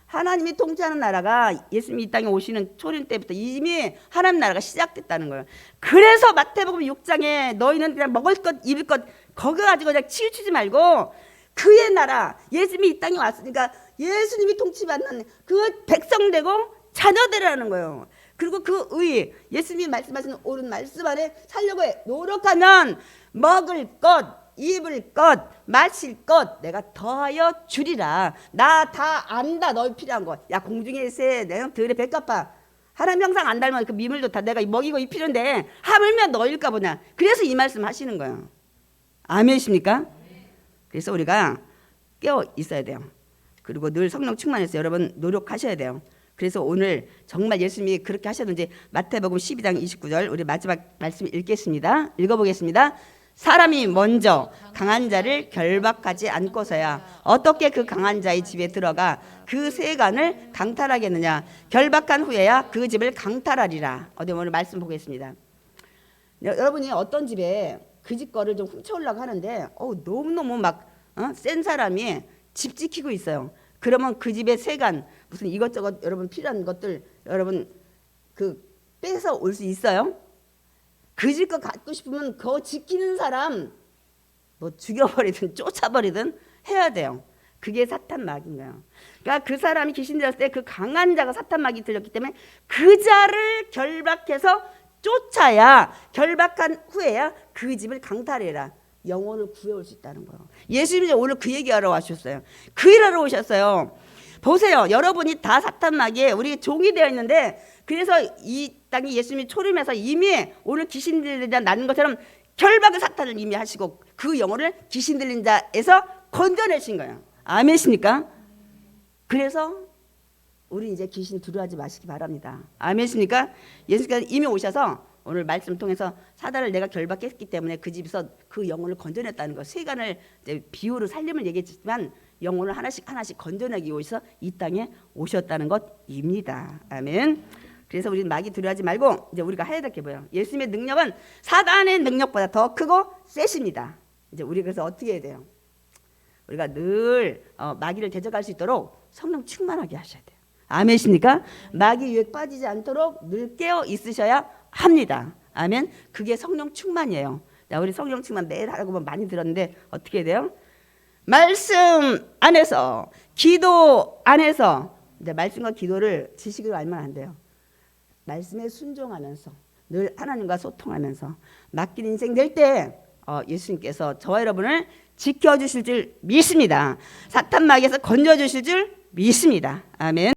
하나님이 통치하는 나라가 예수님이 이 땅에 오시는 초림 때부터 이미 하나님 나라가 시작됐다는 거예요. 그래서 마태복음 6장에 너희는 그냥 먹을 것 입을 것 거기 가지고 그냥 치우치지 말고, 그의 나라, 예수님이 이 땅에 왔으니까 예수님이 통치받는 그 백성 되고 자녀되라는 거예요. 그리고 그 예수님이 말씀하시는 옳은 말씀 안에 살려고 노력하면 먹을 것, 입을 것, 마실 것 내가 더하여 주리라. 나 다 안다. 너희 필요한 거. 야, 공중의 새 내가 들에 백합화. 하나님 형상 안 닮은 그 미물도 다 내가 먹이고 입히는데 하물며 너일까 보냐. 그래서 이 말씀 하시는 거예요. 아멘이십니까? 그래서 우리가 깨어 있어야 돼요. 그리고 늘 성령 충만해서 여러분 노력하셔야 돼요. 그래서 오늘 정말 예수님이 그렇게 하셨는지 마태복음 12장 29절 우리 마지막 말씀 읽겠습니다. 읽어보겠습니다. 사람이 먼저 강한 자를 결박하지 않고서야 어떻게 그 강한 자의 집에 들어가 그 세간을 강탈하겠느냐. 결박한 후에야 그 집을 강탈하리라. 어디 오늘 말씀 보겠습니다. 여러분이 어떤 집에 그 집 거를 좀 훔쳐오려고 하는데 너무너무 막 센 사람이 집 지키고 있어요. 그러면 그 집의 세간 무슨 이것저것 여러분 필요한 것들 여러분 그 뺏어 올 수 있어요? 그 집 거 갖고 싶으면 그거 지키는 사람 뭐 죽여버리든 쫓아버리든 해야 돼요. 그게 사탄 마귀인 거예요. 그러니까 그 사람이 귀신 들렸을 때 그 강한 자가 사탄 마귀 들렸기 때문에 그 자를 결박해서 쫓아야 결박한 후에야 그 집을 강탈해라. 영혼을 구해올 수 있다는 거예요. 예수님이 오늘 그 얘기하러 와주셨어요. 그 일하러 오셨어요. 보세요. 여러분이 다 사탄 마귀에 우리 종이 되어 있는데 그래서 이 땅에 예수님이 초림해서 이미 오늘 귀신 들린 자 낳는 것처럼 결박의 사탄을 이미 하시고 그 영혼을 귀신 들린 자에서 건져내신 거예요. 아멘이십니까? 그래서 우리 이제 귀신 두려워하지 마시기 바랍니다. 아멘이십니까? 예수님께서 이미 오셔서 오늘 말씀 통해서 사단을 내가 결박했기 때문에 그 집에서 그 영혼을 건져냈다는 거. 세간을 이제 비유로 살림을 얘기했지만 영혼을 하나씩 건져내기 위해서 이 땅에 오셨다는 것입니다. 아멘. 그래서 우리는 마귀 두려워하지 말고 이제 우리가 해야 될 게 뭐예요? 예수님의 능력은 사단의 능력보다 더 크고 세십니다. 이제 우리 그래서 어떻게 해야 돼요? 우리가 늘 마귀를 대적할 수 있도록 성령 충만하게 하셔야 돼요. 아멘이십니까? 마귀 유혹 빠지지 않도록 늘 깨어 있으셔야 합니다. 아멘. 그게 성령 충만이에요. 자, 우리 성령 충만 매일 하라고 많이 들었는데 어떻게 해야 돼요? 말씀 안에서 기도 안에서 이제 말씀과 기도를 지식으로 알면 안 돼요. 말씀에 순종하면서 늘 하나님과 소통하면서 맡긴 인생 될 때 예수님께서 저와 여러분을 지켜주실 줄 믿습니다. 사탄 마귀에서 건져주실 줄 믿습니다. 아멘.